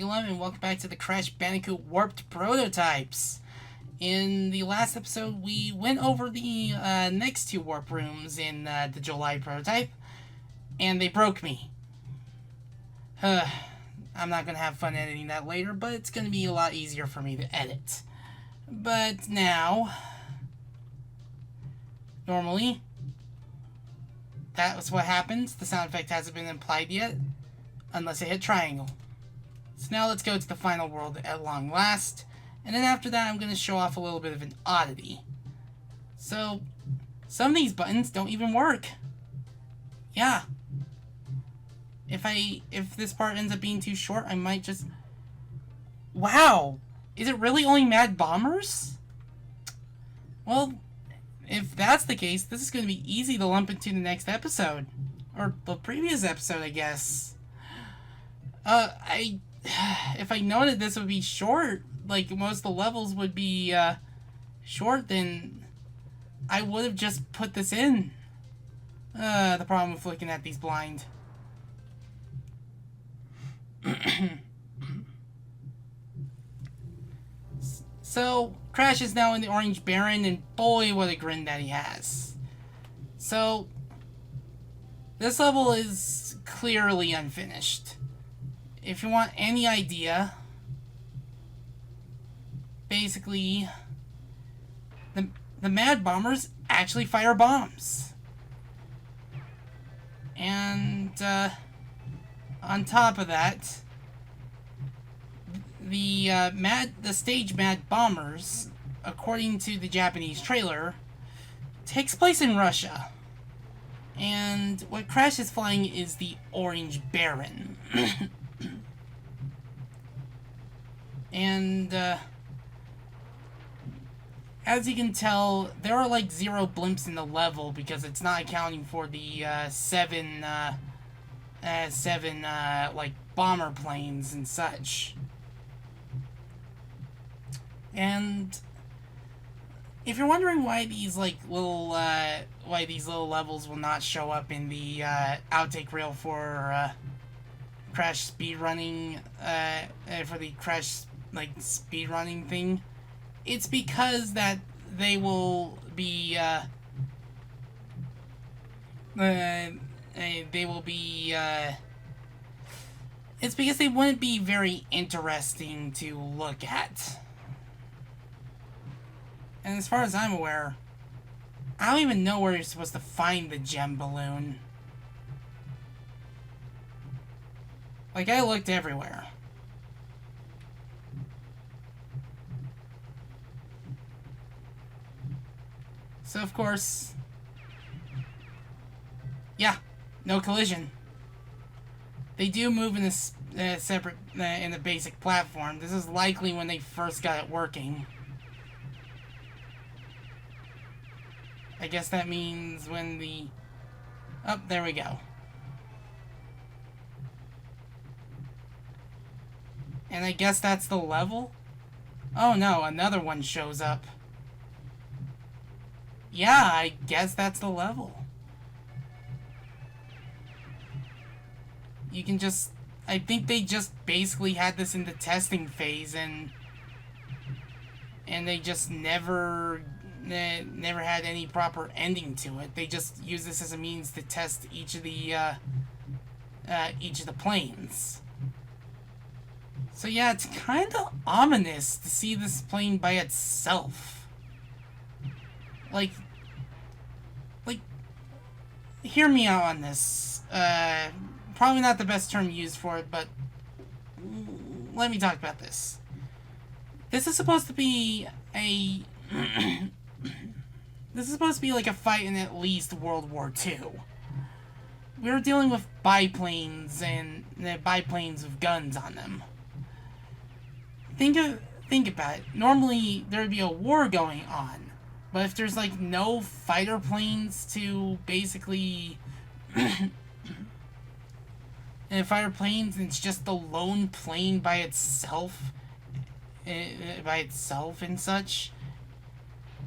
Megalum, and welcome back to the Crash Bandicoot Warped Prototypes. In the last episode, we went over the next two warp rooms in the July prototype, and they broke me. I'm not going to have fun editing that later, but it's going to be a lot easier for me to edit. But now, normally, that was what happens. The sound effect hasn't been applied yet, unless I hit triangle. So now let's go to the final world at long last, and then after that I'm going to show off a little bit of an oddity. So, some of these buttons don't even work. Yeah. If this part ends up being too short, I might just... Wow! Is it really only Mad Bombers? Well, if that's the case, this is going to be easy to lump into the next episode. Or the previous episode, I guess. If I known that this would be short, like most of the levels would be, short, then I would have just put this in. The problem with looking at these blind. So, Crash is now in the Orange Baron, and boy, what a grin that he has. So, this level is clearly unfinished. If you want any idea, basically, the Mad Bombers actually fire bombs. And, on top of that, the stage Mad Bombers, according to the Japanese trailer, takes place in Russia. And what Crash is flying is the Orange Baron. And, as you can tell, there are like 0 blimps in the level because it's not accounting for the, seven, like, bomber planes and such. And if you're wondering why these little levels will not show up in the outtake reel for Crash speedrunning, for the Crash speedrunning thing, it's because that they will be it's because they wouldn't be very interesting to look at. And as far as I'm aware, I don't even know where you're supposed to find the gem balloon. Like, I looked everywhere. So, of course... Yeah, no collision. They do move in a separate, in the basic platform. This is likely when they first got it working. I guess that means when the... Oh, there we go. And I guess that's the level? Oh no, another one shows up. Yeah, I guess that's the level. You can just... I think they just basically had this in the testing phase and they just never had any proper ending to it. They just use this as a means to test each of the planes. So yeah, it's kind of ominous to see this plane by itself. Like, hear me out on this. Probably not the best term used for it, but let me talk about this. This is supposed to be a... This is supposed to be like a fight in at least World War II. We were dealing with biplanes and biplanes with guns on them. Think about it. Normally, there would be a war going on. But if there's, like, no fighter planes to basically... and fighter planes, and it's just the lone plane by itself... and such...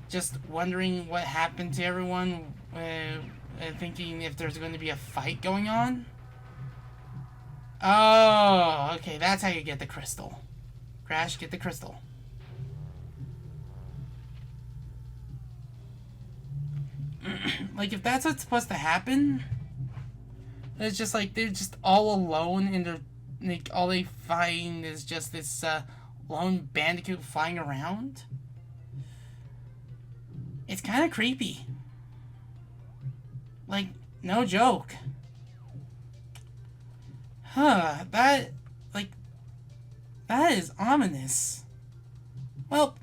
Just wondering what happened to everyone... thinking if there's going to be a fight going on... Oh, okay, that's how you get the crystal. Crash, get the crystal. Like, if that's what's supposed to happen, it's just like they're just all alone and they're like all they find is just this lone bandicoot flying around. It's kind of creepy. Like, no joke. Huh, that is ominous. Well,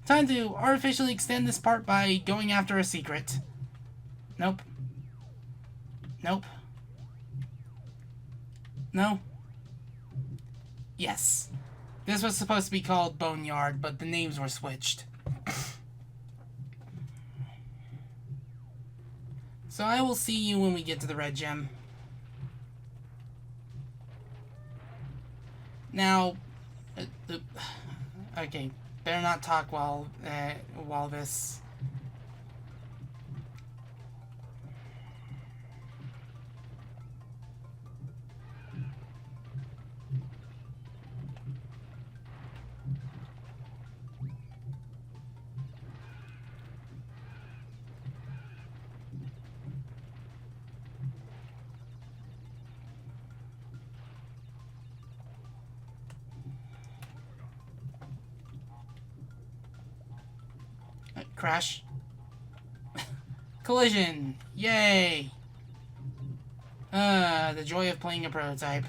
time to artificially extend this part by going after a secret. Nope. Nope. No. Yes. This was supposed to be called Boneyard, but the names were switched. So I will see you when we get to the red gem. Now, okay, better not talk while this. Crash. Collision! Yay! The joy of playing a prototype.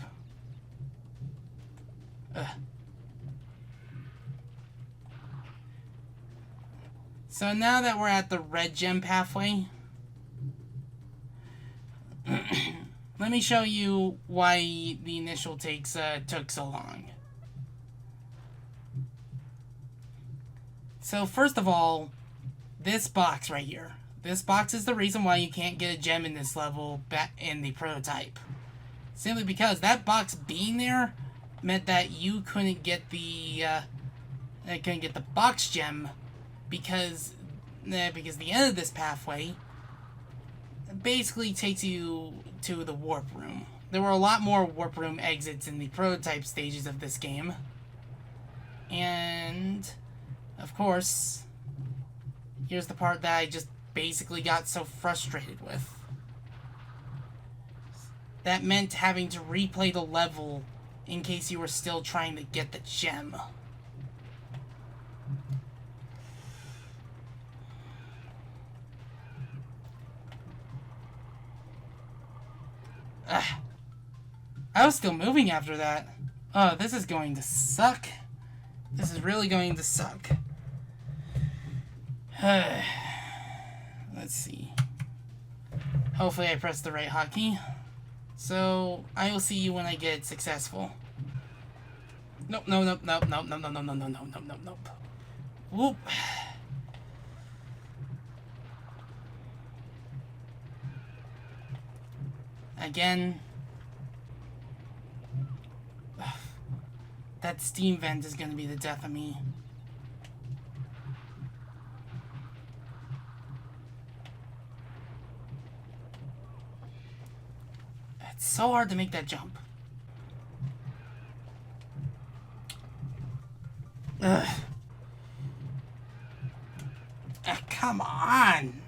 So now that we're at the red gem pathway, let me show you why the initial takes took so long. So first of all, this box right here. This box is the reason why you can't get a gem in this level in the prototype. Simply because that box being there meant that you couldn't get the box gem because the end of this pathway basically takes you to the warp room. There were a lot more warp room exits in the prototype stages of this game. And of course, here's the part that I just basically got so frustrated with. That meant having to replay the level in case you were still trying to get the gem. I was still moving after that. Oh, this is going to suck. This is really going to suck. Let's see. Hopefully I pressed the right hotkey. So, I will see you when I get successful. Nope, no, nope, nope, nope, nope, nope, nope, nope, nope, nope, nope, nope. Whoop. Again. That steam vent is going to be the death of me. It's so hard to make that jump. Ugh. Come on.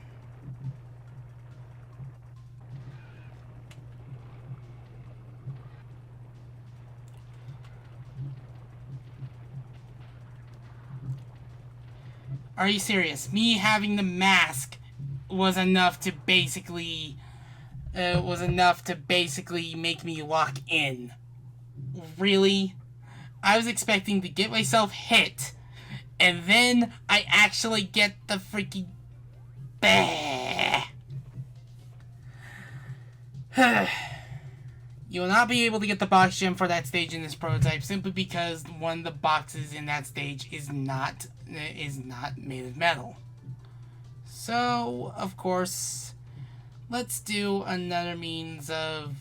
Are you serious? Me having the mask was enough to basically make me lock in. Really? I was expecting to get myself hit, and then I actually get the freaking... You will not be able to get the box gem for that stage in this prototype simply because one of the boxes in that stage is not made of metal. So, of course, let's do another means of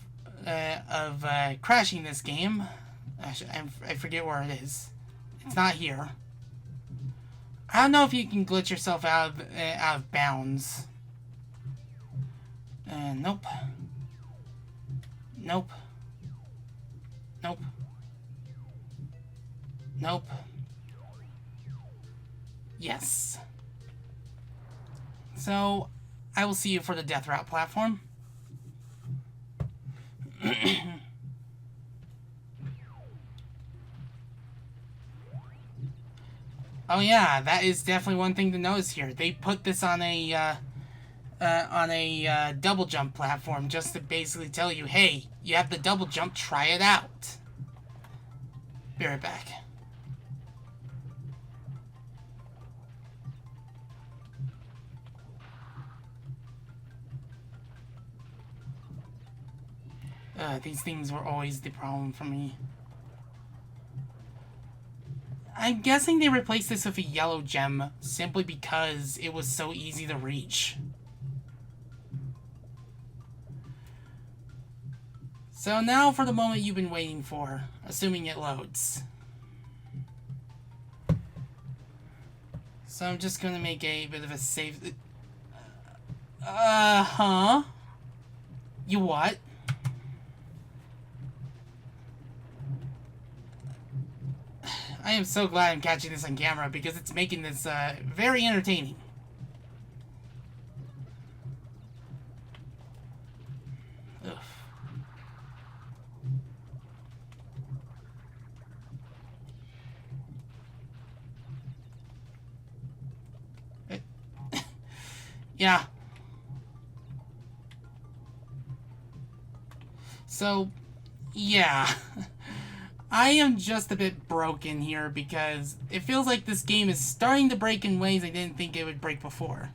crashing this game. Actually, I forget where it is. It's not here. I don't know if you can glitch yourself out of bounds. Nope. Nope. Nope. Nope. Yes. So, I will see you for the death route platform. Oh yeah, that is definitely one thing to notice here. They put this on a double jump platform just to basically tell you, hey, you have the double jump, try it out. Be right back. These things were always the problem for me. I'm guessing they replaced this with a yellow gem simply because it was so easy to reach. So now for the moment you've been waiting for, assuming it loads. So I'm just gonna make a bit of a save. Huh? You what? I am so glad I'm catching this on camera because it's making this very entertaining. Ugh. Yeah. So, yeah. I am just a bit broken here because it feels like this game is starting to break in ways I didn't think it would break before.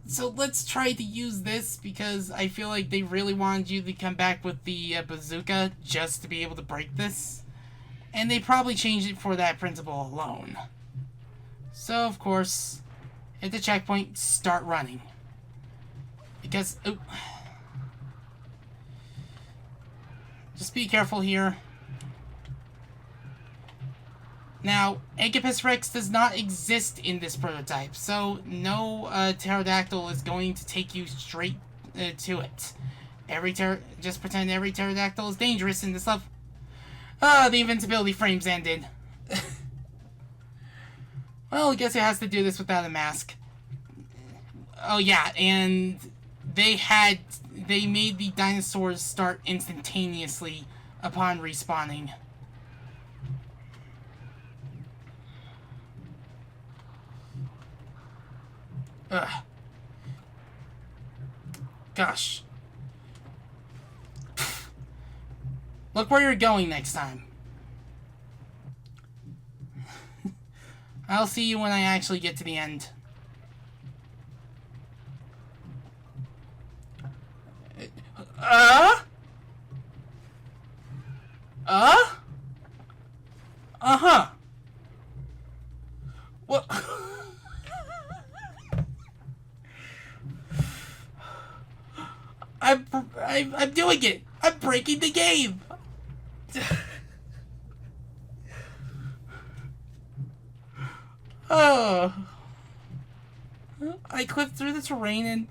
So let's try to use this because I feel like they really wanted you to come back with the bazooka just to be able to break this. And they probably changed it for that principle alone. So, of course, hit the checkpoint, start running. Because, oh, just be careful here. Now, Agapus Rex does not exist in this prototype, so no pterodactyl is going to take you straight to it. Just pretend every pterodactyl is dangerous in this level. Ah, the invincibility frames ended. Well, I guess it has to do this without a mask. Oh yeah, and they made the dinosaurs start instantaneously upon respawning. Ugh. Gosh. Look where you're going next time. I'll see you when I actually get to the end. Uh-huh. What? I'm doing it. I'm breaking the game. Oh. I clipped through the terrain and...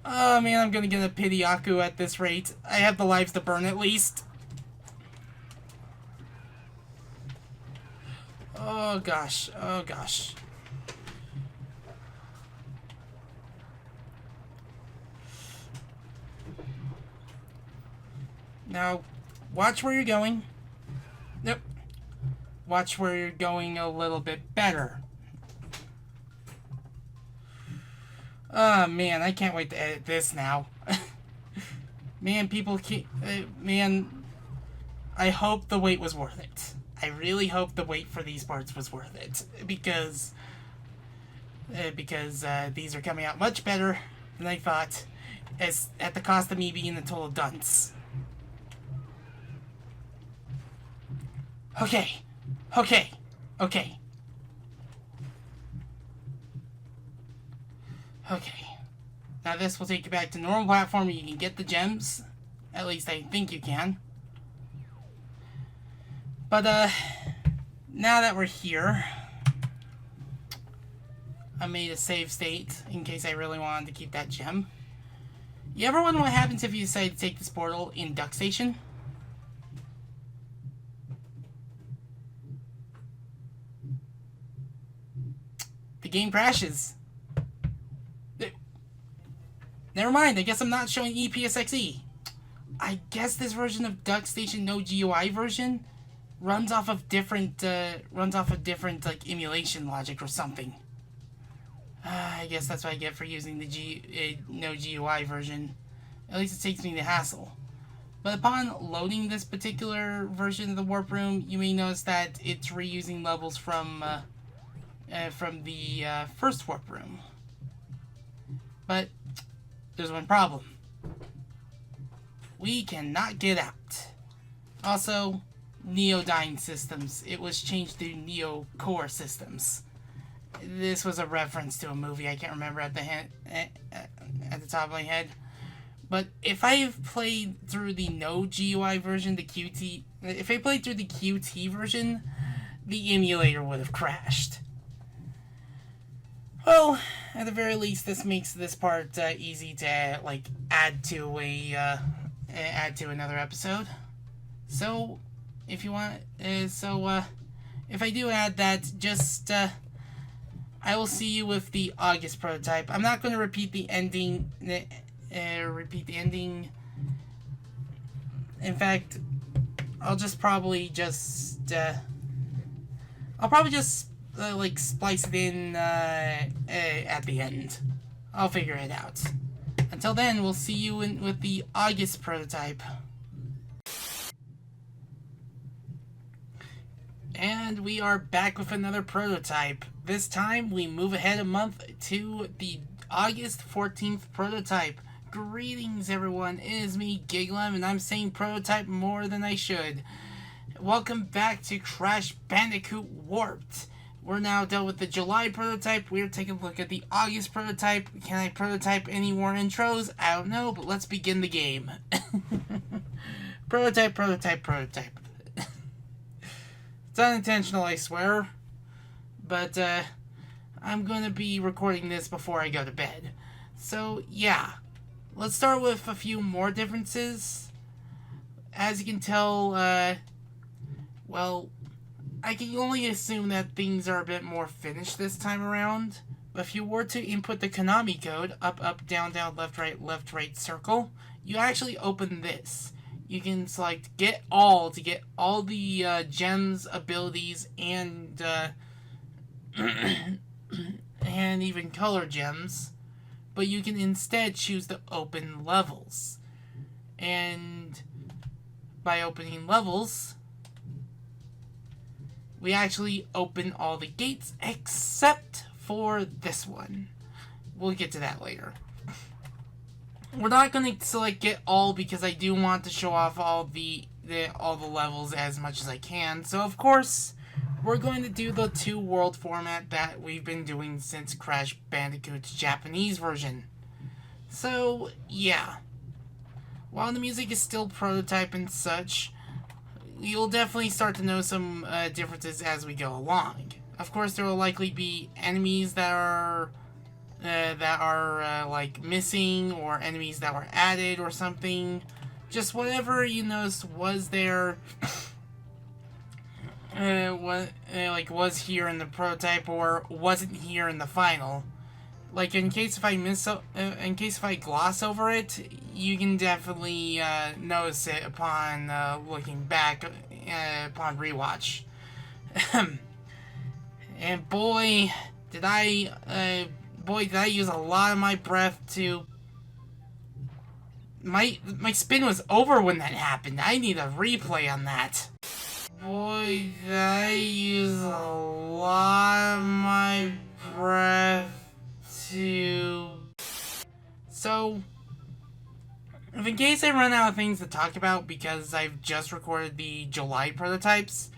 Oh man, I'm gonna get a pity Aku at this rate. I have the lives to burn at least. Oh gosh, oh gosh. Now, watch where you're going. Nope. Watch where you're going a little bit better. Oh man, I can't wait to edit this now. Man, people keep... man, I hope the wait was worth it. I really hope the wait for these parts was worth it. Because these are coming out much better than I thought. At the cost of me being a total dunce. Okay. Okay. Okay. Okay. Now this will take you back to normal platform where you can get the gems. At least I think you can. But, now that we're here, I made a save state in case I really wanted to keep that gem. You ever wonder what happens if you decide to take this portal in Duck Station? The game crashes. Never mind, I guess I'm not showing EPSXE. I guess this version of Duck Station No GUI version runs off of different like emulation logic or something. I guess that's what I get for using the No GUI version. At least it takes me the hassle. But upon loading this particular version of the Warp Room, you may notice that it's reusing levels from the first Warp Room. But there's one problem. We cannot get out. Also, Neodyne systems. It was changed to Neo Core systems. This was a reference to a movie I can't remember at the top of my head. But if I played through the no GUI version, if I played through the QT version, the emulator would have crashed. Well, at the very least, this makes this part easy to like add to another episode. So, if you want, if I do add that, just I will see you with the August prototype. I'm not going to repeat the ending. In fact, I'll probably just like splice it in at the end. I'll figure it out. Until then, we'll see you with the August prototype. And we are back with another prototype. This time, we move ahead a month to the August 14th prototype. Greetings, everyone. It is me, Giglem, and I'm saying prototype more than I should. Welcome back to Crash Bandicoot Warped. We're now done with the July prototype. We're taking a look at the August prototype. Can I prototype any more intros? I don't know, but let's begin the game. Prototype. It's unintentional, I swear. But, I'm gonna be recording this before I go to bed. So, yeah. Let's start with a few more differences. As you can tell, well, I can only assume that things are a bit more finished this time around. But if you were to input the Konami code, up, up, down, down, left, right, circle, you actually open this. You can select get all to get all the gems, abilities, and and even color gems. But you can instead choose to open levels. And by opening levels, we actually open all the gates except for this one. We'll get to that later. We're not going to select get all because I do want to show off all the levels as much as I can. So of course, we're going to do the 2-world format that we've been doing since Crash Bandicoot's Japanese version. So yeah, while the music is still prototype and such, you'll definitely start to know some differences as we go along. Of course, there will likely be enemies that are like missing, or enemies that were added or something. Just whatever you notice was there, was here in the prototype or wasn't here in the final. Like in case if I gloss over it, you can definitely notice it upon looking back upon rewatch. And boy, did I use a lot of my breath to. My spin was over when that happened. I need a replay on that. Boy, did I use a lot of my breath to. So, if in case I run out of things to talk about because I've just recorded the July prototypes,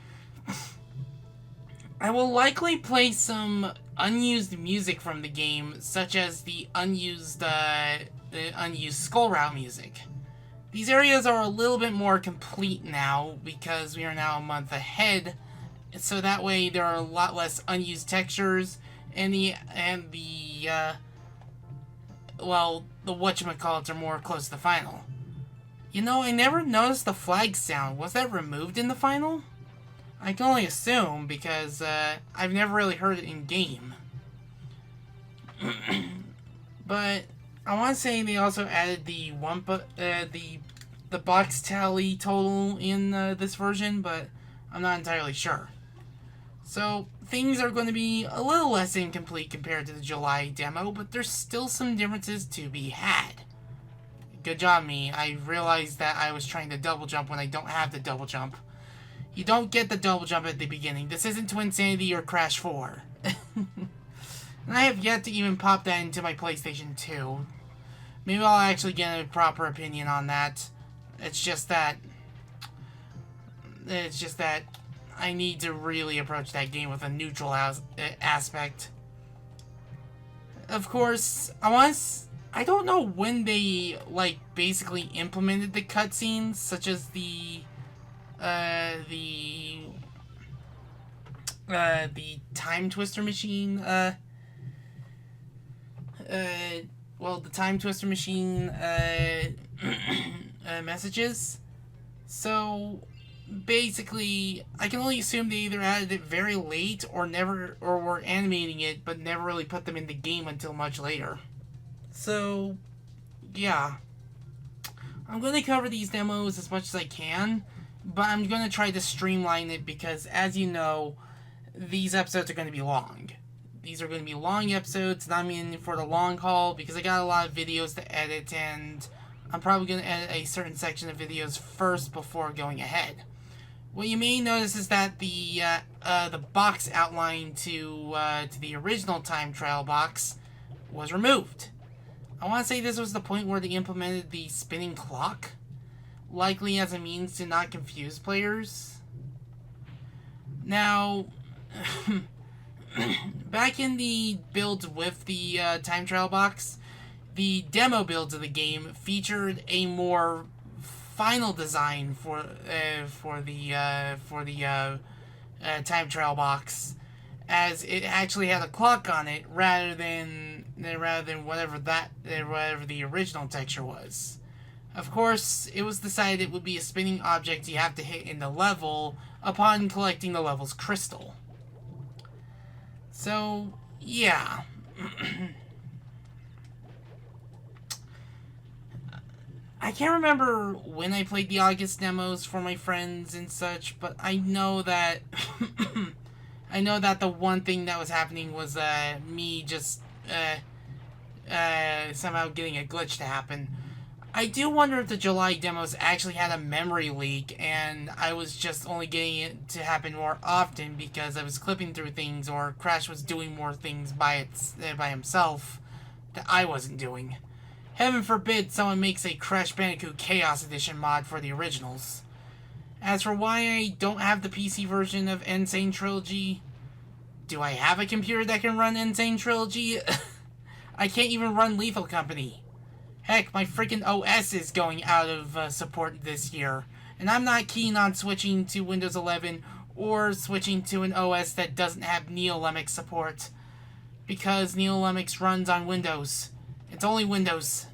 I will likely play some unused music from the game, such as the unused Skull Route music. These areas are a little bit more complete now because we are now a month ahead, so that way there are a lot less unused textures, and the the whatchamacallits are more close to the final. You know, I never noticed the flag sound. Was that removed in the final? I can only assume, because I've never really heard it in game. But I want to say they also added the the box tally total in this version, but I'm not entirely sure. So things are going to be a little less incomplete compared to the July demo, but there's still some differences to be had. Good job, me. I realized that I was trying to double jump when I don't have the double jump. You don't get the double jump at the beginning. This isn't Twinsanity or Crash 4. And I have yet to even pop that into my PlayStation 2. Maybe I'll actually get a proper opinion on that. It's just that I need to really approach that game with a neutral aspect. Of course, I don't know when they, like, basically implemented the cutscenes, such as the Time Twister Machine, the Time Twister Machine, messages. So, basically, I can only assume they either added it very late or were animating it, but never really put them in the game until much later. So, yeah. I'm going to cover these demos as much as I can, but I'm going to try to streamline it because, as you know, these episodes are going to be long. These are going to be long episodes, and I'm in for the long haul because I got a lot of videos to edit, and I'm probably going to edit a certain section of videos first before going ahead. What you may notice is that the box outline to the original time trial box was removed. I want to say this was the point where they implemented the spinning clock, likely as a means to not confuse players. Now, back in the builds with the time trial box, the demo builds of the game featured a more final design for the time trial box, as it actually had a clock on it rather than whatever the original texture was. Of course, it was decided it would be a spinning object you have to hit in the level upon collecting the level's crystal. So, yeah. I can't remember when I played the August demos for my friends and such, but I know that the one thing that was happening was me just somehow getting a glitch to happen. I do wonder if the July demos actually had a memory leak and I was just only getting it to happen more often because I was clipping through things or Crash was doing more things by himself that I wasn't doing. Heaven forbid someone makes a Crash Bandicoot Chaos Edition mod for the originals. As for why I don't have the PC version of Insane Trilogy, do I have a computer that can run Insane Trilogy? I can't even run Lethal Company. Heck, my freaking OS is going out of support this year, and I'm not keen on switching to Windows 11 or switching to an OS that doesn't have NeoLemix support, because NeoLemix runs on Windows. It's only Windows.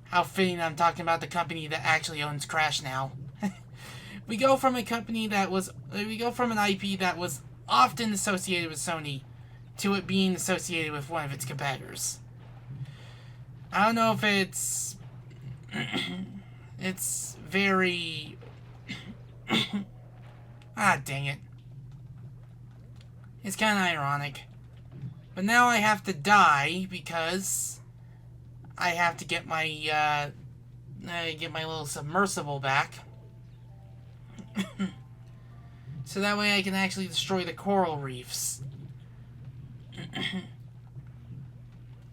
How fitting I'm talking about the company that actually owns Crash now. We go from an IP that was often associated with Sony to it being associated with one of its competitors. I don't know if it's very dang it. It's kind of ironic. But now I have to die because I have to get my little submersible back. So that way I can actually destroy the coral reefs.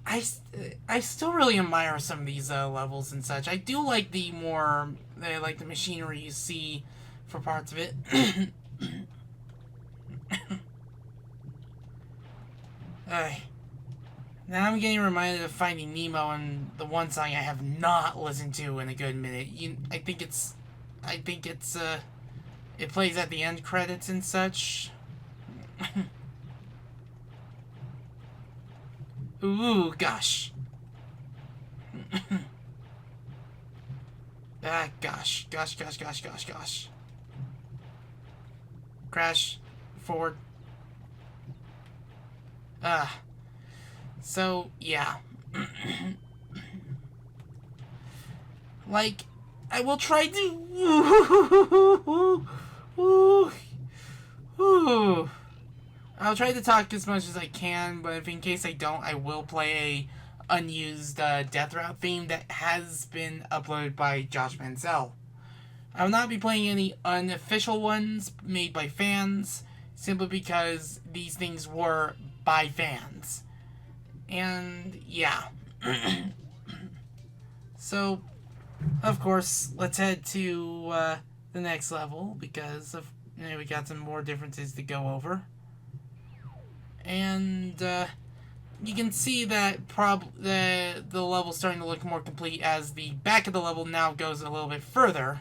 I still really admire some of these levels and such. I do like the machinery you see for parts of it. Now I'm getting reminded of Finding Nemo and the one song I have not listened to in a good minute. I think it plays at the end credits and such. Ooh, gosh. Gosh. Gosh. Crash. Forward. So, yeah. Like, I will try to... I'll try to talk as much as I can, but if in case I don't, I will play a unused Death Route theme that has been uploaded by Josh Mansell. I will not be playing any unofficial ones made by fans, simply because these things were by fans. And, yeah. So, of course, let's head to the next level, because we got some more differences to go over. And you can see that the level's starting to look more complete as the back of the level now goes a little bit further.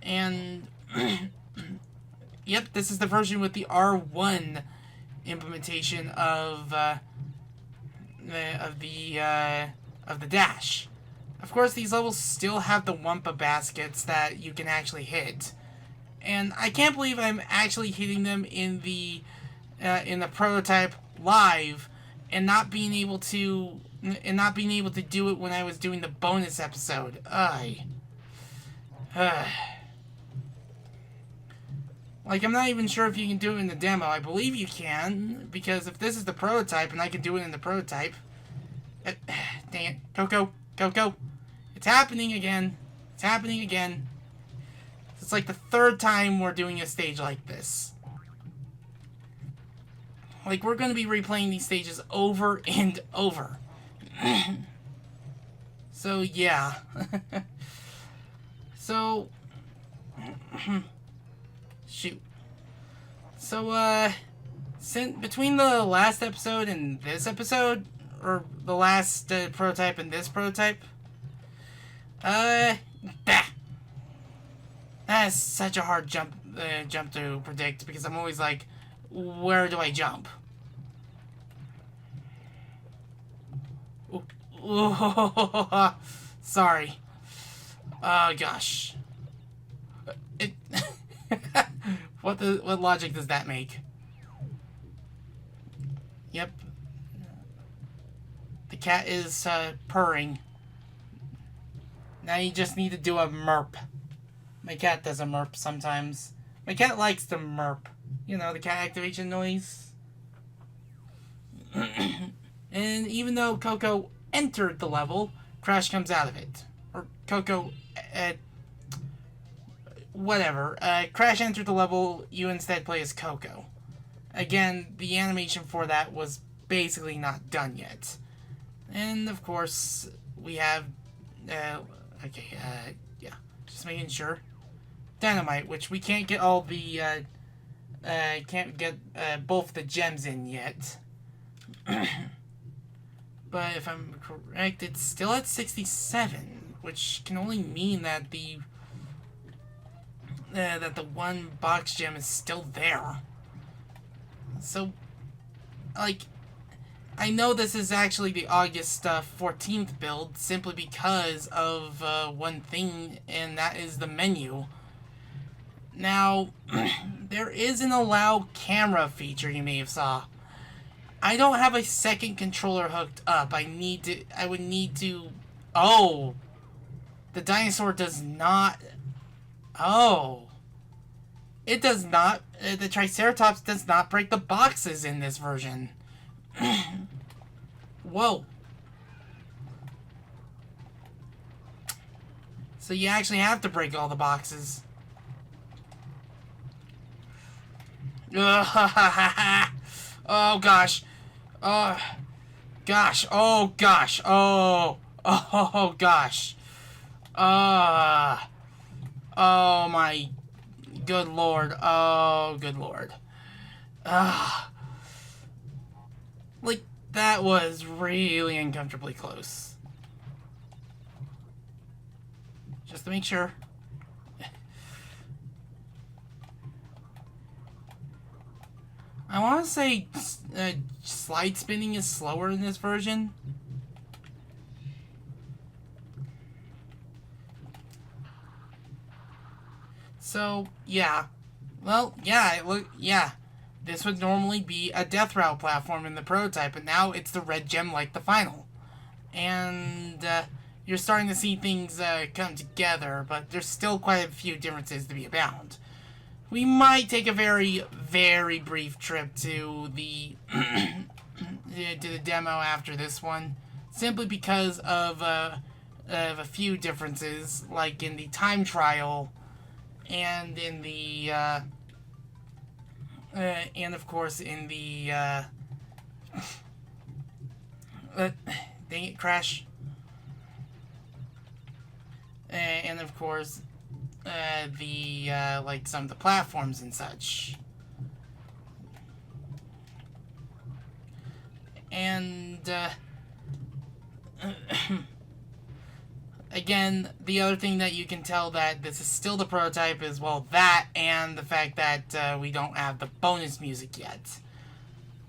And yep, this is the version with the R1 implementation of the dash. Of course, these levels still have the Wumpa baskets that you can actually hit, and I can't believe I'm actually hitting them in the prototype live, and not being able to do it when I was doing the bonus episode. Like, I'm not even sure if you can do it in the demo. I believe you can, because if this is the prototype and I can do it in the prototype... dang it. Coco. It's happening again. It's like the third time we're doing a stage like this. Like, we're going to be replaying these stages over and over. So, yeah. So... shoot. So, between the last episode and this episode, or the last prototype and this prototype, that is such a hard jump to predict, because I'm always like, where do I jump? Ooh, sorry. Oh gosh. What logic does that make? Yep. The cat is purring. Now you just need to do a merp. My cat does a merp sometimes. My cat likes to merp. You know, the cat activation noise. And even though Coco entered the level, Crash comes out of it. Or Coco... whatever. Crash entered the level, you instead play as Coco. Again, the animation for that was basically not done yet. And, of course, we have... yeah. Just making sure. Dynamite, which we can't get all the... can't get both the gems in yet. But if I'm correct, it's still at 67, which can only mean that the one box gem is still there. So, like, I know this is actually the August 14th build, simply because of one thing, and that is the menu. Now, there is an allow camera feature you may have saw. I don't have a second controller hooked up. I would need to... Oh! The dinosaur does not... Oh! It does not... the Triceratops does not break the boxes in this version. Whoa. So you actually have to break all the boxes. Oh, gosh. Oh, gosh. Oh, gosh. Oh. Oh, gosh. Oh, my good lord. Oh, good lord. Like, that was really uncomfortably close. Just to make sure. I want to say slide spinning is slower in this version. So, yeah. Well, yeah. This would normally be a Death Route platform in the prototype, but now it's the red gem like the final. And, you're starting to see things, come together, but there's still quite a few differences to be abound. We might take a very, very brief trip to the to the demo after this one, simply because of a few differences, like in the time trial, and in the and of course in the dang it, crash, and of course the like some of the platforms and such. And again, the other thing that you can tell that this is still the prototype is, well, that and the fact that we don't have the bonus music yet.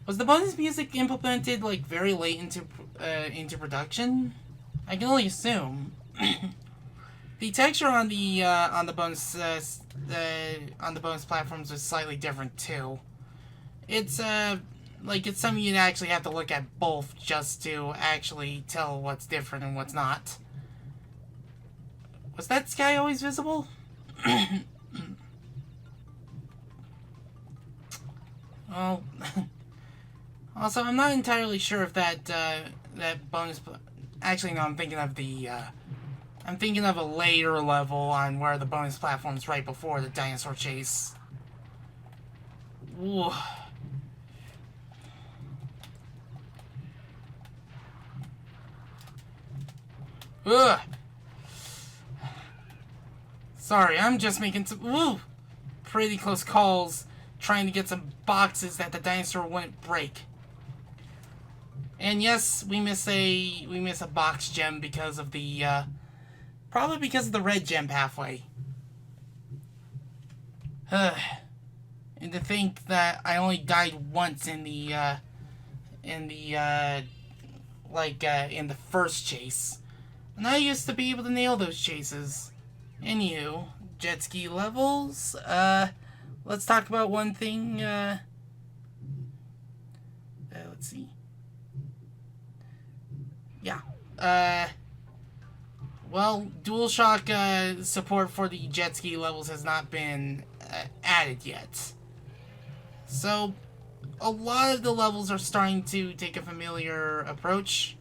Was the bonus music implemented like very late into production? I can only assume. The texture on the bonus platforms was slightly different too. It's like it's something you'd actually have to look at both just to actually tell what's different and what's not. Was that sky always visible? Well, also I'm not entirely sure if that bonus. Actually, no. I'm thinking of a later level on where the bonus platform's right before the dinosaur chase. Ooh. Ugh. Sorry, I'm just making some pretty close calls trying to get some boxes that the dinosaur wouldn't break. And yes, we miss a box gem because of the probably because of the red gem pathway. And to think that I only died once in the in the first chase. And I used to be able to nail those chases. Anywho, jet ski levels. Let's talk about one thing. Let's see. Yeah. Well, DualShock support for the jet ski levels has not been added yet. So, a lot of the levels are starting to take a familiar approach.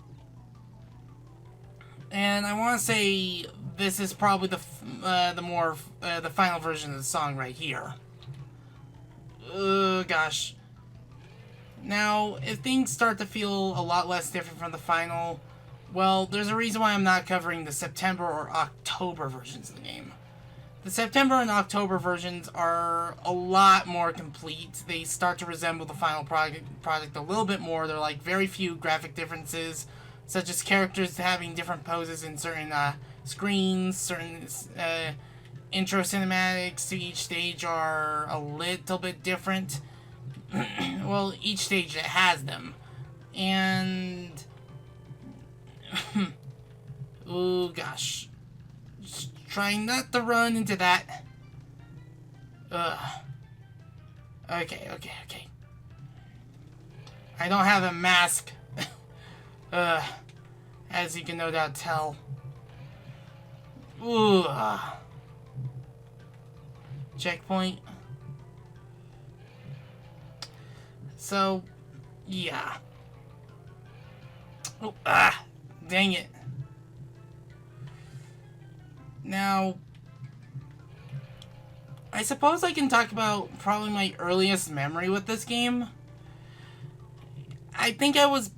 And I want to say this is probably the final version of the song right here. Gosh. Now, if things start to feel a lot less different from the final, well, there's a reason why I'm not covering the September or October versions of the game. The September and October versions are a lot more complete. They start to resemble the final product a little bit more. They're like very few graphic differences, such as characters having different poses in certain screens, certain intro cinematics to each stage are a little bit different. Well, each stage that has them. And oh gosh. Just trying not to run into that. Okay. I don't have a mask. As you can no doubt tell. Ooh. Checkpoint. So, yeah. Oh, dang it. Now, I suppose I can talk about probably my earliest memory with this game. I think I was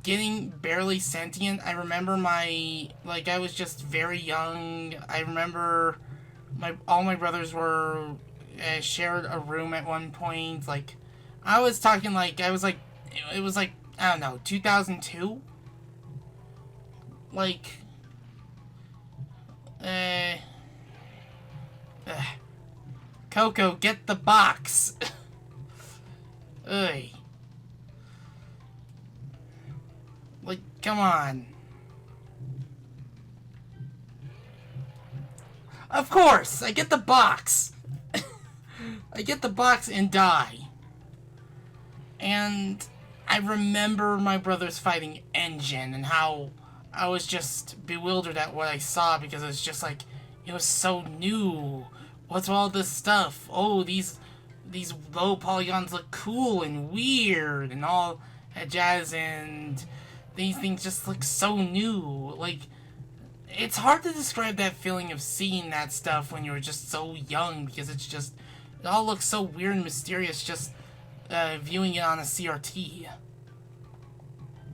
getting barely sentient. I remember I was just very young. I remember all my brothers were shared a room at one point. Like, I was talking it was like, I don't know, 2002? Like, Coco, get the box. Ugh. Come on. Of course! I get the box! I get the box and die. And I remember my brother's fighting engine and how I was just bewildered at what I saw because it was just like, it was so new. What's all this stuff? Oh, these low polygons look cool and weird and all that jazz, and these things just look so new. Like, it's hard to describe that feeling of seeing that stuff when you were just so young because it's just, it all looks so weird and mysterious just viewing it on a CRT.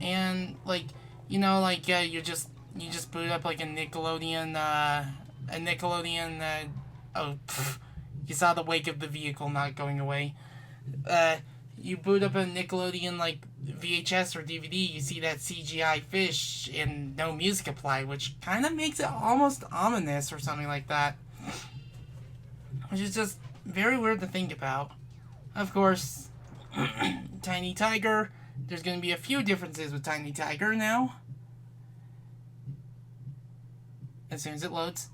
And like, you know, like you just boot up like a Nickelodeon oh, pff, you saw the wake of the vehicle not going away. You boot up a Nickelodeon like VHS or DVD, you see that CGI fish and no music applied, which kind of makes it almost ominous or something like that. Which is just very weird to think about. Of course, Tiny Tiger, there's going to be a few differences with Tiny Tiger now. As soon as it loads.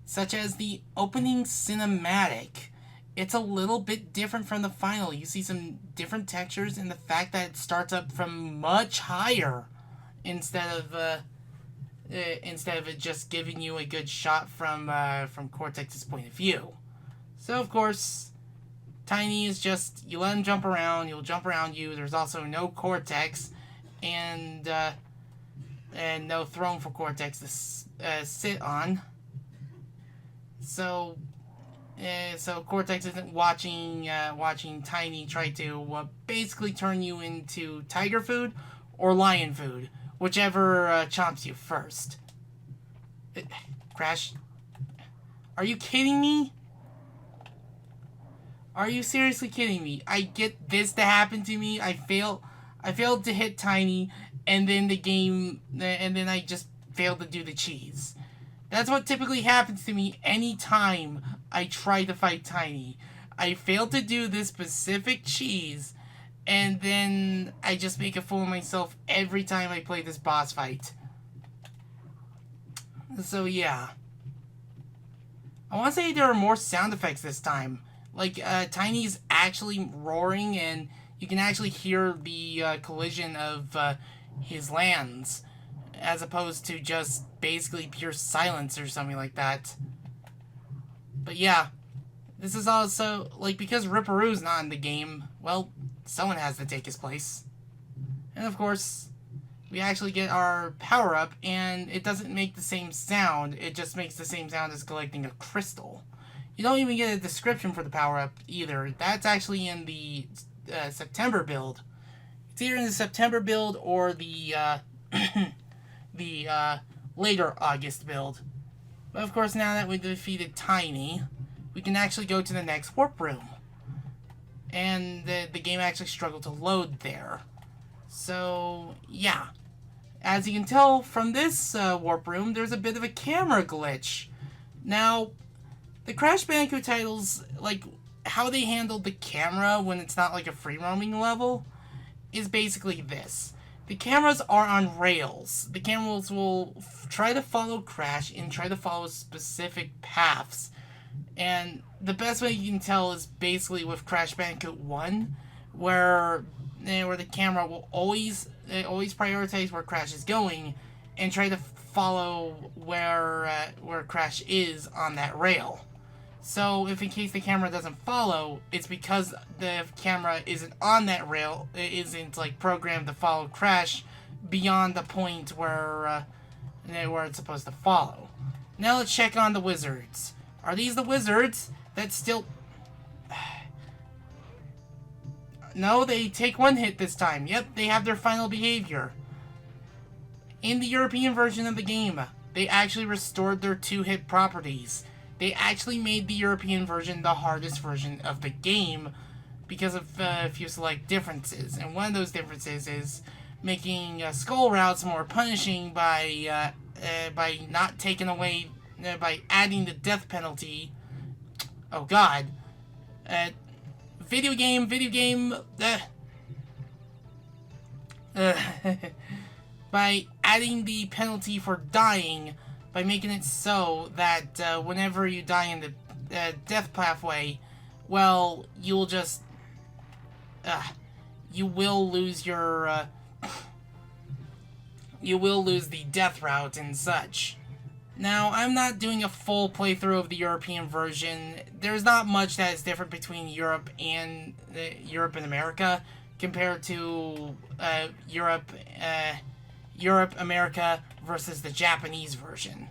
Such as the opening cinematic. It's a little bit different from the final. You see some different textures and the fact that it starts up from much higher instead of it just giving you a good shot from Cortex's point of view. So of course, Tiny is just, you let him jump around, he'll jump around you. There's also no Cortex and no throne for Cortex to sit on. So Cortex isn't watching Tiny try to basically turn you into tiger food or lion food, whichever chomps you first. Crash. Are you kidding me? Are you seriously kidding me? I get this to happen to me. I failed to hit Tiny, and then I just failed to do the cheese. That's what typically happens to me anytime I try to fight Tiny. I fail to do this specific cheese, and then I just make a fool of myself every time I play this boss fight. So yeah. I want to say there are more sound effects this time. Like, Tiny's actually roaring, and you can actually hear the collision of his lands, as opposed to just basically pure silence or something like that. But yeah, this is also, like, because Ripperoo's not in the game, well, someone has to take his place. And of course, we actually get our power-up, and it doesn't make the same sound, it just makes the same sound as collecting a crystal. You don't even get a description for the power-up either. That's actually in the September build. It's either in the September build or the later August build. But of course, now that we've defeated Tiny, we can actually go to the next warp room. And the game actually struggled to load there. So, yeah. As you can tell from this warp room, there's a bit of a camera glitch. Now, the Crash Bandicoot titles, like, how they handled the camera when it's not like a free roaming level, is basically this. The cameras are on rails. The cameras will try to follow Crash and try to follow specific paths. And the best way you can tell is basically with Crash Bandicoot 1, where the camera will always prioritize where Crash is going and try to follow where Crash is on that rail. So if in case the camera doesn't follow, it's because the camera isn't on that rail, it isn't like programmed to follow Crash beyond the point where it's supposed to follow. Now let's check on the wizards. Are these the wizards that still... No, they take one hit this time. Yep, they have their final behavior. In the European version of the game, they actually restored their 2-hit properties. They actually made the European version the hardest version of the game because of a few select differences. And one of those differences is making skull routes more punishing by not taking away, by adding the death penalty. Oh god. Video game. By adding the penalty for dying by making it so that whenever you die in the death pathway, well, you'll just you will lose your you will lose the death route and such. Now, I'm not doing a full playthrough of the European version. There's not much that is different between Europe and America compared to Europe, America versus the Japanese version.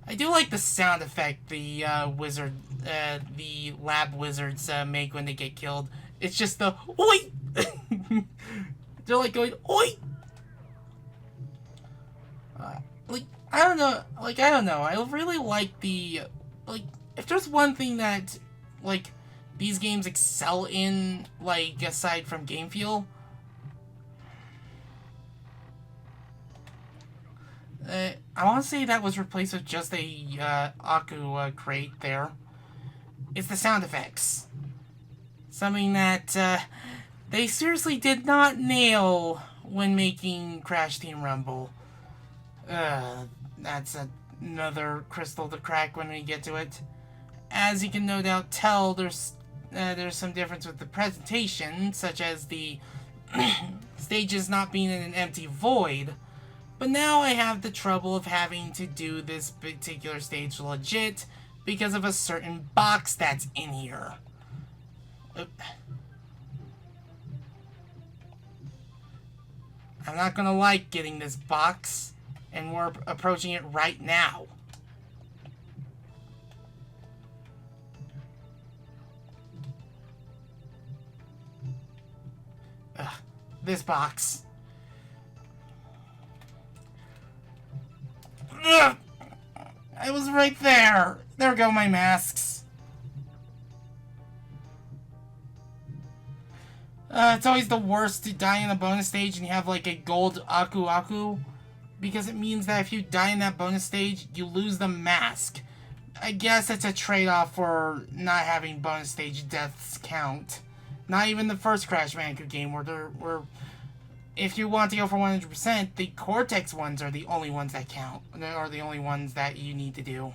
I do like the sound effect the lab wizards make when they get killed. It's just the oi. They're like going oi. I don't know. I really like the if there's one thing that these games excel in, aside from game feel, I want to say that was replaced with just a Aku crate there. It's the sound effects. Something that they seriously did not nail when making Crash Team Rumble. That's another crystal to crack when we get to it. As you can no doubt tell, there's some difference with the presentation, such as the stages not being in an empty void. But now I have the trouble of having to do this particular stage legit because of a certain box that's in here. I'm not gonna like getting this box, and we're approaching it right now. This box. Ugh! I was right there. There go my masks. It's always the worst to die in a bonus stage and you have a gold Aku, because it means that if you die in that bonus stage, you lose the mask. I guess it's a trade-off for not having bonus stage deaths count. Not even the first Crash Bandicoot game where if you want to go for 100%, the Cortex ones are the only ones that count. Or the only ones that you need to do.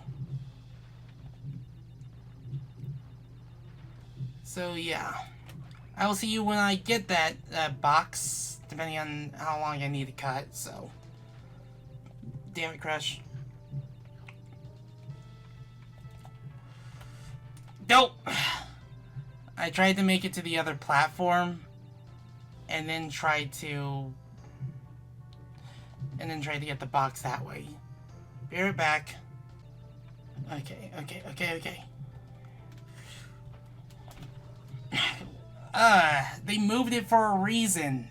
So yeah. I will see you when I get that box, depending on how long I need to cut, so. Damn it, Crash. Nope! I tried to make it to the other platform, and then tried to get the box that way. Be right back. Okay. They moved it for a reason.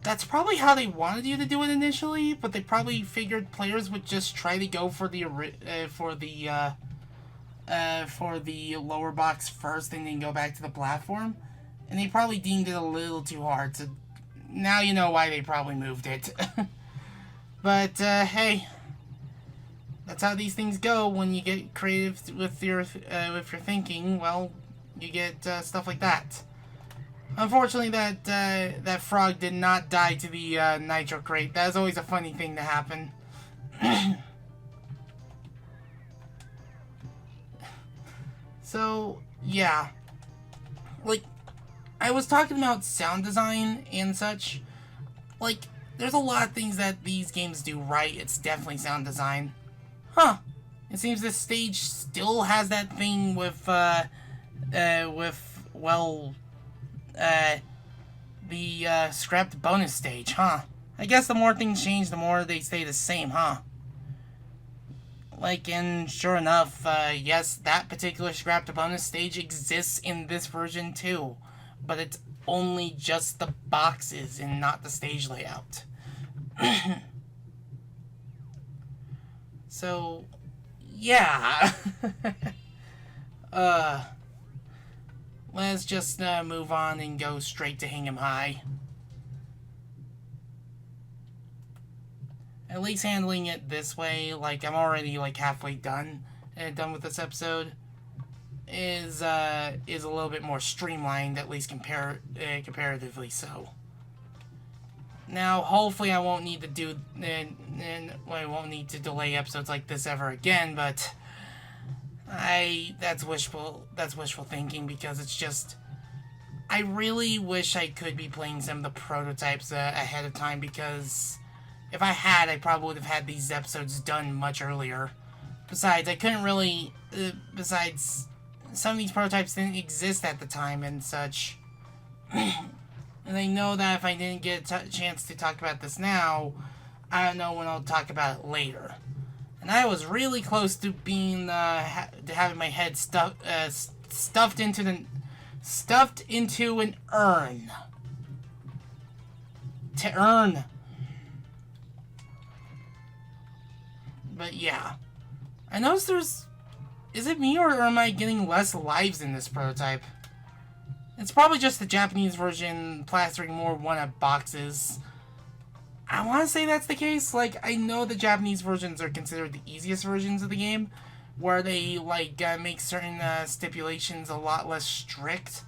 That's probably how they wanted you to do it initially, but they probably figured players would just try to go for the lower box first and then go back to the platform, and they probably deemed it a little too hard. So now you know why they probably moved it. But hey, that's how these things go when you get creative with your thinking. Well, you get stuff like that. Unfortunately, that frog did not die to the nitro crate. That is always a funny thing to happen. So, yeah. I was talking about sound design and such. There's a lot of things that these games do right. It's definitely sound design. Huh. It seems this stage still has that thing with the scrapped bonus stage, huh? I guess the more things change, the more they stay the same, huh? And sure enough, yes, that particular scrapped bonus stage exists in this version too, but it's only just the boxes and not the stage layout. So, yeah. let's just move on and go straight to Hingham High. At least handling it this way, like I'm already like halfway done with this episode, is a little bit more streamlined, at least comparatively so. Now, hopefully, I won't need to do I won't need to delay episodes like this ever again. But that's wishful thinking, because it's just, I really wish I could be playing some of the prototypes ahead of time, because if I had, I probably would have had these episodes done much earlier. Besides, I couldn't really, besides, some of these prototypes didn't exist at the time and such. And I know that if I didn't get a chance to talk about this now, I don't know when I'll talk about it later. And I was really close to being, to having my head stuffed into an urn. To earn. But yeah. I noticed is it me, or am I getting less lives in this prototype? It's probably just the Japanese version plastering more one-up boxes. I want to say that's the case. Like, I know the Japanese versions are considered the easiest versions of the game, where they, like, make certain stipulations a lot less strict.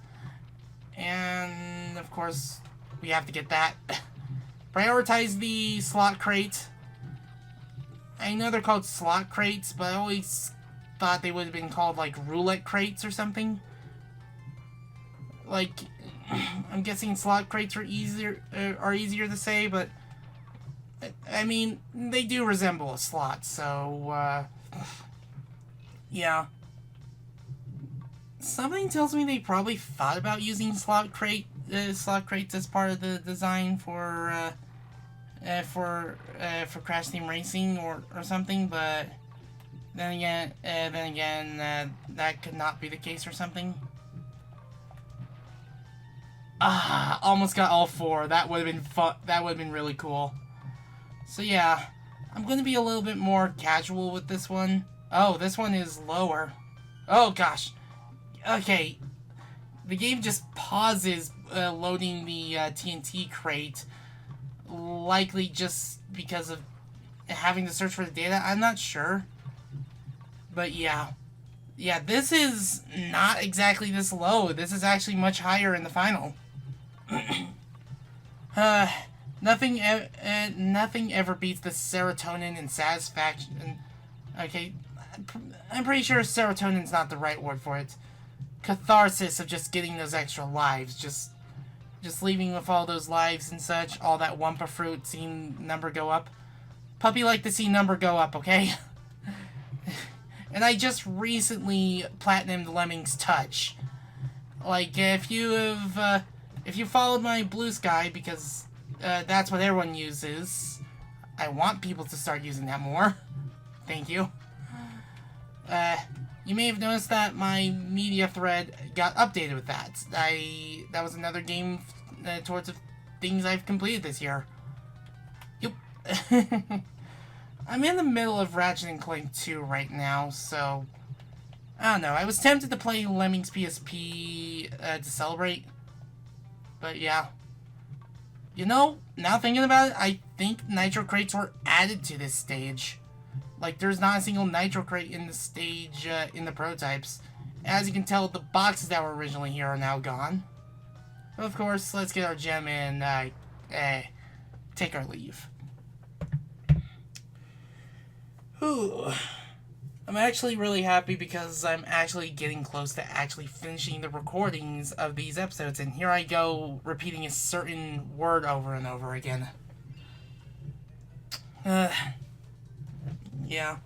And, of course, we have to get that. Prioritize the slot crate. I know they're called slot crates, but I always thought they would have been called, like, roulette crates or something. Like, I'm guessing slot crates are easier to say, but I mean, they do resemble a slot, so yeah. Something tells me they probably thought about using slot crates as part of the design for Crash Team Racing or something, but then again, that could not be the case or something. Almost got all four. That would have been fun. That would have been really cool. So yeah, I'm going to be a little bit more casual with this one. Oh, this one is lower. Oh gosh. Okay. The game just pauses loading the TNT crate. Likely just because of having to search for the data. I'm not sure. But yeah. Yeah, this is not exactly this low. This is actually much higher in the final. Nothing ever beats the serotonin and satisfaction. Okay, I'm pretty sure serotonin's not the right word for it. Catharsis of just getting those extra lives, just leaving with all those lives and such, all that Wumpa fruit, seeing number go up. Puppy like to see number go up, okay? And I just recently platinumed Lemming's Touch. Like, if you followed my Blue Sky, because that's what everyone uses. I want people to start using that more. Thank you. You may have noticed that my media thread got updated with that. That was another game towards the things I've completed this year. Yep. I'm in the middle of Ratchet & Clank 2 right now, so I don't know. I was tempted to play Lemmings PSP to celebrate, but yeah. You know, now thinking about it, I think Nitro Crates were added to this stage. Like, there's not a single Nitro Crate in the stage, in the prototypes. As you can tell, the boxes that were originally here are now gone. But of course, let's get our gem and, take our leave. Whew. I'm actually really happy because I'm actually getting close to actually finishing the recordings of these episodes, and here I go repeating a certain word over and over again. Yeah.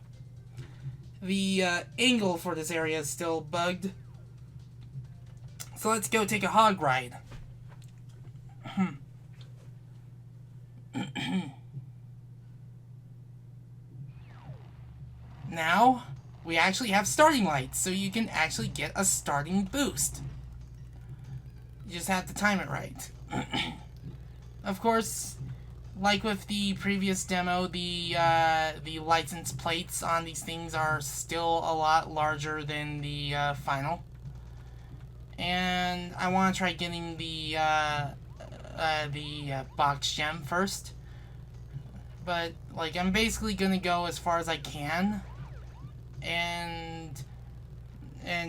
The angle for this area is still bugged. So let's go take a hog ride. Now, we actually have starting lights, so you can actually get a starting boost. You just have to time it right. Of course, like with the previous demo, the license plates on these things are still a lot larger than the final. And I want to try getting the box gem first. But, like, I'm basically gonna go as far as I can. And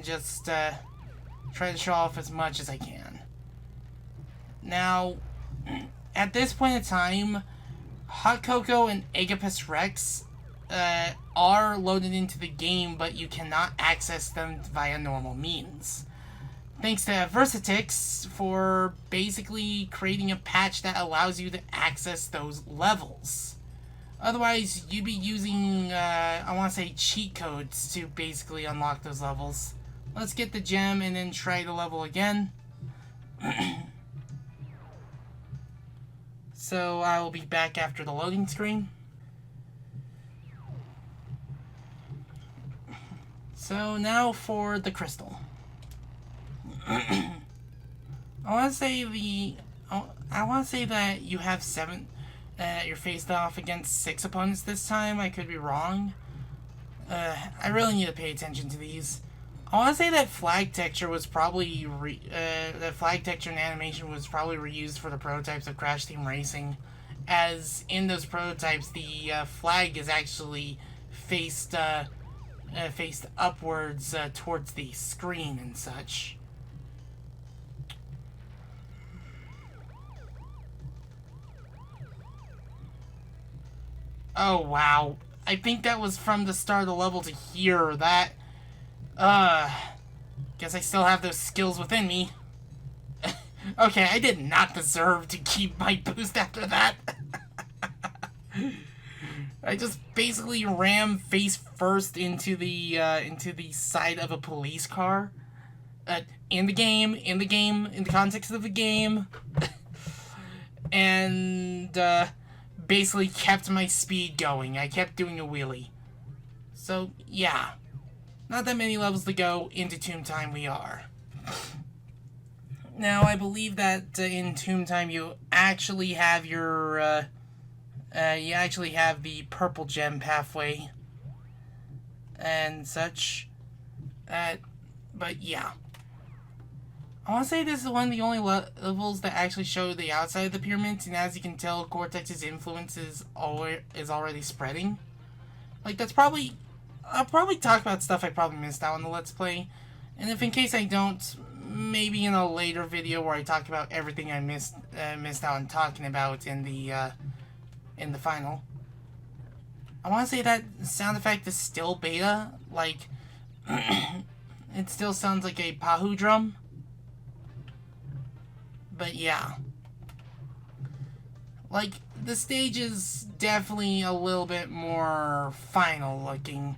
just try to show off as much as I can. Now, at this point in time, Hot Cocoa and Agapus Rex are loaded into the game, but you cannot access them via normal means. Thanks to Versatix for basically creating a patch that allows you to access those levels. Otherwise, you'd be using, I want to say, cheat codes to basically unlock those levels. Let's get the gem and then try the level again. So I will be back after the loading screen. So now for the crystal. I want to say that you have 7. You're faced off against 6 opponents this time. I could be wrong. I really need to pay attention to these. I want to say that flag texture was probably that flag texture and animation was probably reused for the prototypes of Crash Team Racing, as in those prototypes the flag is actually faced upwards towards the screen and such. Oh wow, I think that was from the start of the level to here. That guess I still have those skills within me. Okay, I did not deserve to keep my boost after that. I just basically rammed face first into the side of a police car. In the context of the game. And basically kept my speed going. I kept doing a wheelie. So, yeah. Not that many levels to go. Into Tomb Time we are. Now, I believe that in Tomb Time you actually have your, you actually have the purple gem pathway and such. But yeah. I want to say this is one of the only levels that actually show the outside of the pyramids, and as you can tell, Cortex's influence is already spreading. Like, that's probably... I'll probably talk about stuff I probably missed out on the Let's Play, and if in case I don't, maybe in a later video where I talk about everything I missed out on talking about in the final. I want to say that sound effect is still beta, like, it still sounds like a Pahu drum. But yeah. Like, the stage is definitely a little bit more final looking.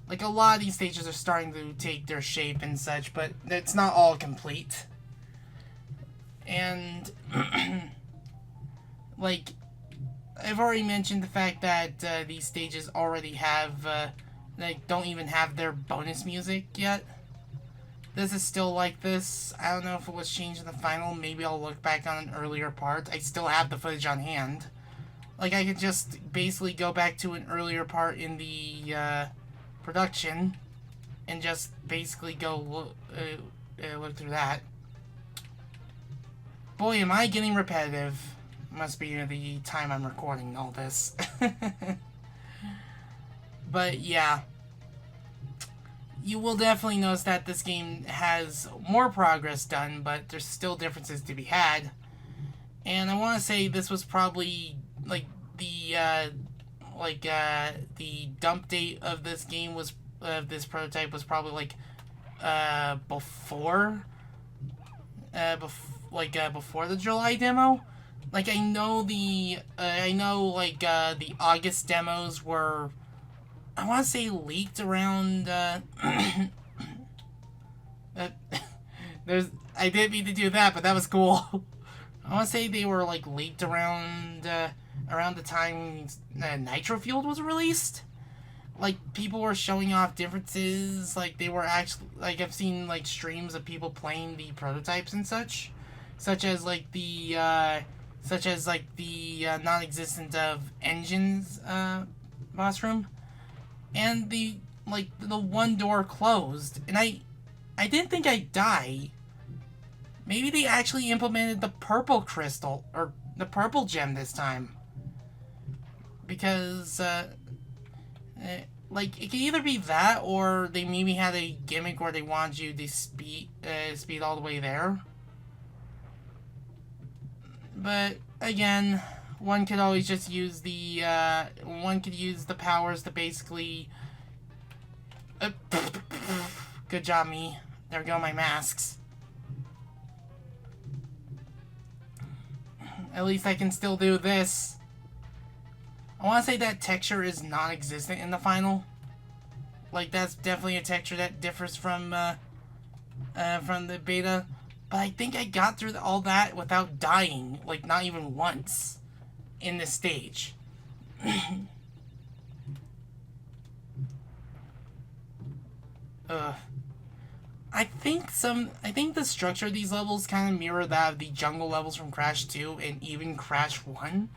Like, a lot of these stages are starting to take their shape and such, but it's not all complete. And, like, I've already mentioned the fact that these stages already have, like, don't even have their bonus music yet. This is still like this. I don't know if it was changed in the final. Maybe I'll look back on an earlier part. I still have the footage on hand. Like, I could just basically go back to an earlier part in the production and just basically go look through that. Boy, am I getting repetitive. Must be the time I'm recording all this. But yeah. You will definitely notice that this game has more progress done, but there's still differences to be had. And I want to say this was probably, like, the dump date of this game was, this prototype was probably, like, before the July demo. Like, I know the August demos were, I want to say, leaked around, I didn't mean to do that, but that was cool. I want to say they were, like, leaked around the time Nitro Fueled was released. Like, people were showing off differences, like, they were actually, like, I've seen, like, streams of people playing the prototypes and such as, like, the such as like the non-existent of engines boss room, and the one door closed, and I didn't think I'd die. Maybe they actually implemented the purple crystal or the purple gem this time, because like it could either be that or they maybe had a gimmick where they wanted you to speed all the way there. But again, one could always just use the powers to basically. Good job, me. There go my masks. At least I can still do this. I want to say that texture is non-existent in the final. Like, that's definitely a texture that differs from the beta. But I think I got through all that without dying, like, not even once in this stage. I think the structure of these levels kind of mirror that of the jungle levels from Crash 2 and even Crash 1.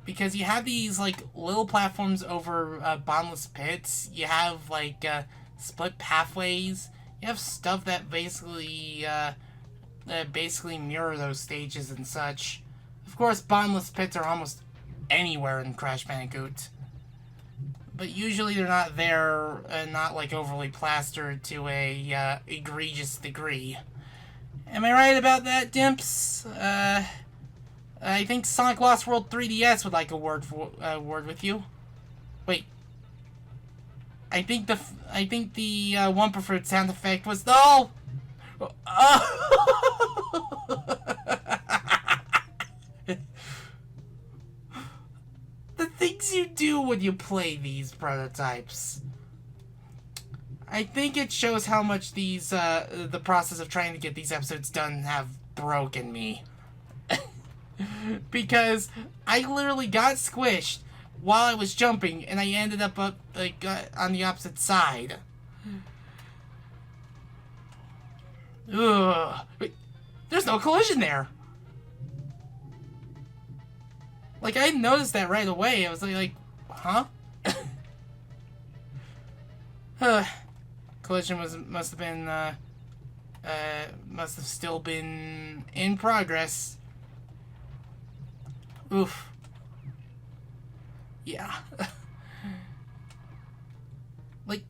Because you have these, like, little platforms over bottomless pits. You have, like, split pathways. You have stuff that basically mirror those stages and such. Of course, bottomless pits are almost anywhere in Crash Bandicoot. But usually they're not there, not, like, overly plastered to a egregious degree. Am I right about that, Dimps? I think Sonic Lost World 3DS would like a word with you. Wait. I think the one preferred sound effect was no. The things you do when you play these prototypes. I think it shows how much these the process of trying to get these episodes done have broken me. Because I literally got squished while I was jumping, and I ended up on the opposite side. Ugh. Wait, there's no collision there. Like, I noticed that right away. I was like huh? Collision must have still been in progress. Oof. Yeah. Like,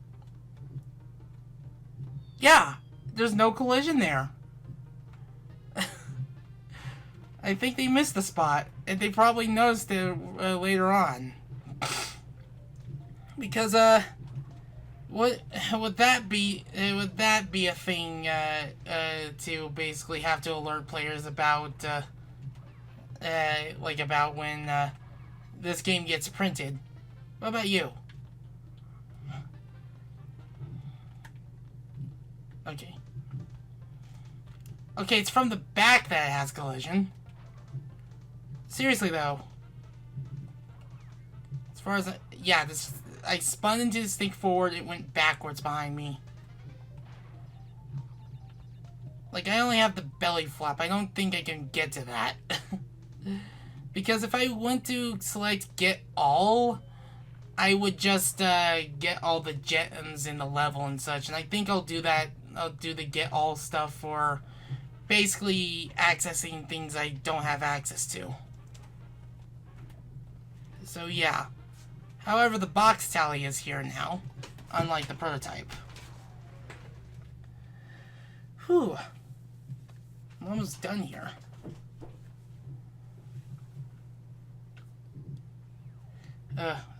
yeah, there's no collision there. I think they missed the spot, and they probably noticed it later on. Because would that be a thing to basically have to alert players about about when this game gets printed? What about you? Okay. Okay, it's from the back that it has collision. Seriously, though. As far as yeah, I spun into this thing forward, it went backwards behind me. Like, I only have the belly flop. I don't think I can get to that. Because if I went to select get all, I would just get all the gems in the level and such. And I think I'll do that. I'll do the get all stuff for basically accessing things I don't have access to. So yeah. However, the box tally is here now, unlike the prototype. Whew. I'm almost done here.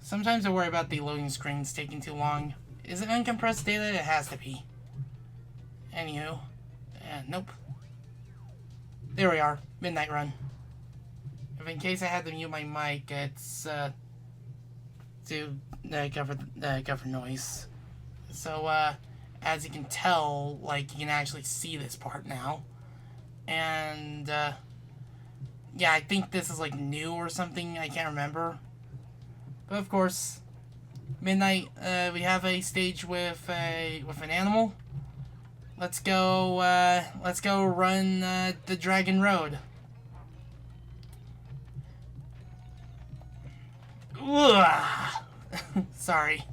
Sometimes I worry about the loading screens taking too long. Is it uncompressed data? It has to be. Anywho. Nope. There we are. Midnight Run. If in case I had to mute my mic, it's to cover noise. So, as you can tell, like, you can actually see this part now. And, yeah, I think this is, like, new or something. I can't remember. But, of course, Midnight, we have a stage with an animal. Let's go run, the Dragon Road. Ugh. Sorry.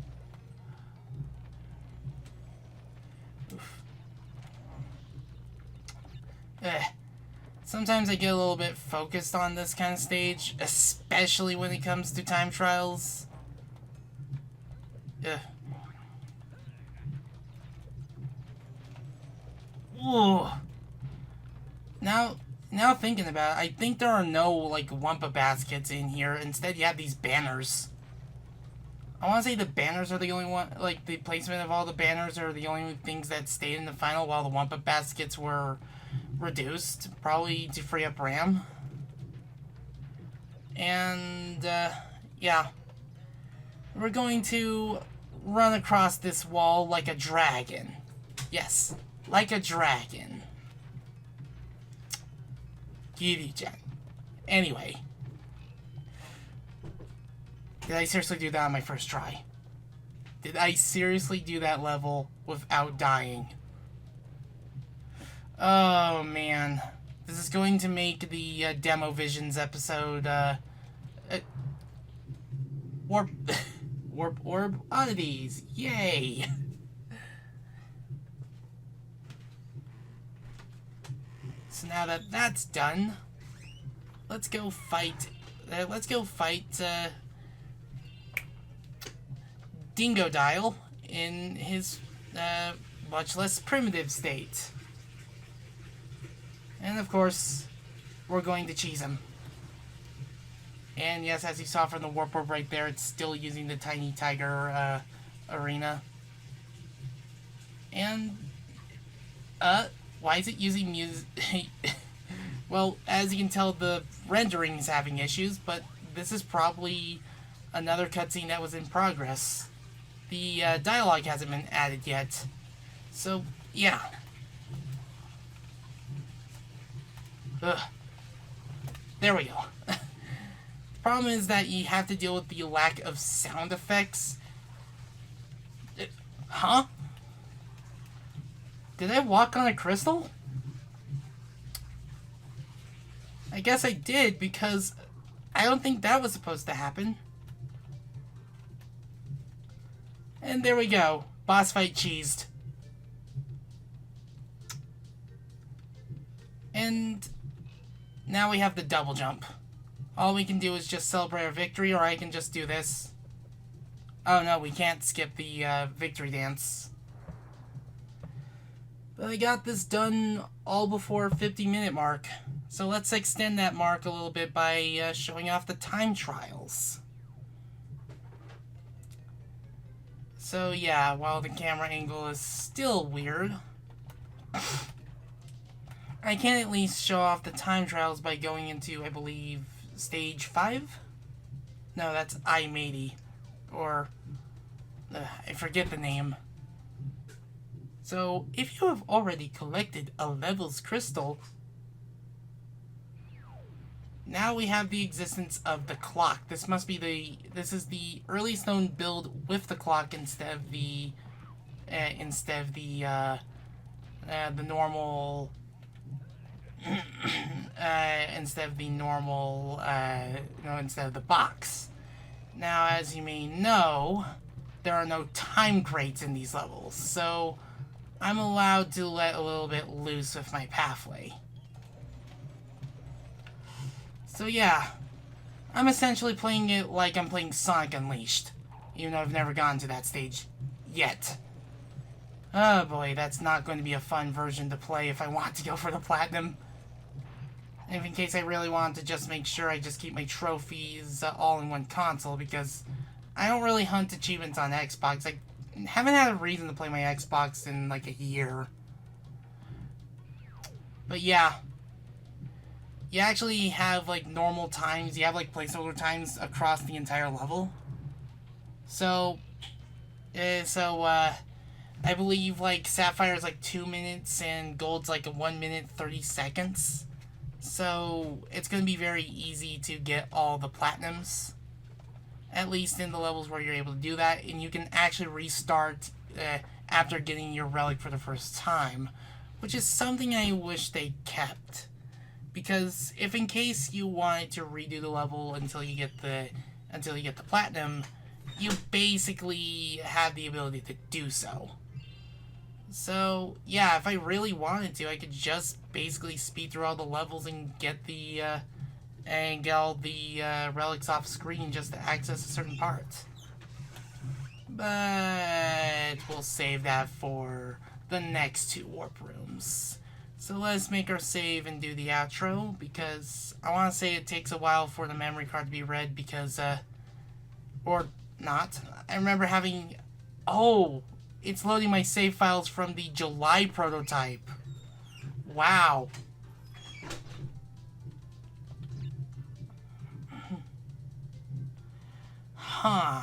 Sometimes I get a little bit focused on this kind of stage, especially when it comes to time trials. Ugh. Ooh. Now thinking about it, I think there are no, like, Wumpa baskets in here. Instead, you have these banners. I want to say the banners are the only one, like, the placement of all the banners are the only things that stayed in the final, while the Wumpa baskets were reduced, probably to free up RAM. And, yeah. We're going to run across this wall like a dragon. Yes, like a dragon. Giri-chan. Anyway. Did I seriously do that on my first try? Did I seriously do that level without dying? Oh, man. This is going to make the Demo Visions episode, Warp... Warp Orb Oddities. Yay! So now that that's done, let's go fight, Dingodile in his, much less primitive state. And of course, we're going to cheese him. And yes, as you saw from the Warp Orb right there, it's still using the Tiny Tiger, arena. And, why is it using music? Well, as you can tell, the rendering is having issues, but this is probably another cutscene that was in progress. The dialogue hasn't been added yet. So, yeah. Ugh. There we go. Problem is that you have to deal with the lack of sound effects. Huh? Did I walk on a crystal? I guess I did, because I don't think that was supposed to happen. And there we go. Boss fight cheesed. And now we have the double jump. All we can do is just celebrate our victory, or I can just do this. Oh no, we can't skip the victory dance. But I got this done all before 50-minute mark. So let's extend that mark a little bit by showing off the time trials. So yeah, while the camera angle is still weird, I can at least show off the time trials by going into, I believe, stage 5? No, that's I-80. Or, I forget the name. So, if you have already collected a levels crystal, now we have the existence of the clock. This is the earliest known build with the clock instead of the normal instead of the box. Now, as you may know, there are no time crates in these levels, so I'm allowed to let a little bit loose with my pathway. So yeah, I'm essentially playing it like I'm playing Sonic Unleashed, even though I've never gotten to that stage yet. Oh boy, that's not going to be a fun version to play if I want to go for the platinum. And in case I really want to just make sure I just keep my trophies all in one console, because I don't really hunt achievements on Xbox. I haven't had a reason to play my Xbox in like a year. But yeah. You actually have like normal times. You have like placeholder times across the entire level. So I believe like Sapphire is like 2 minutes and Gold's like 1 minute 30 seconds. So it's going to be very easy to get all the platinums. At least in the levels where you're able to do that. And you can actually restart after getting your relic for the first time. Which is something I wish they kept. Because if in case you wanted to redo the level until you get the until you get the platinum, you basically have the ability to do so. So, yeah, if I really wanted to, I could just basically speed through all the levels and get all the relics off screen just to access a certain part. But we'll save that for the next 2 warp rooms. So let's make our save and do the outro, because I want to say it takes a while for the memory card to be read, because, or not. I remember having, oh, it's loading my save files from the July prototype. Wow. Huh.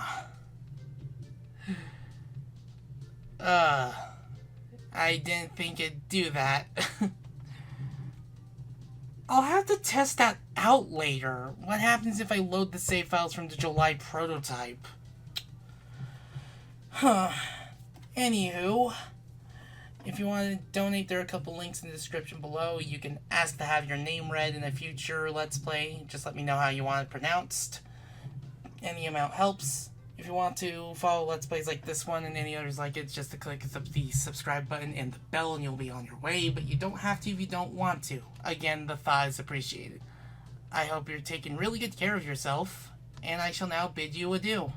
I didn't think it'd do that. I'll have to test that out later. What happens if I load the save files from the July prototype? Huh. Anywho, if you want to donate, there are a couple links in the description below. You can ask to have your name read in a future Let's Play. Just let me know how you want it pronounced. Any amount helps. If you want to follow Let's Plays like this one and any others like it, just to click the subscribe button and the bell and you'll be on your way. But you don't have to if you don't want to. Again, the thought is appreciated. I hope you're taking really good care of yourself, and I shall now bid you adieu.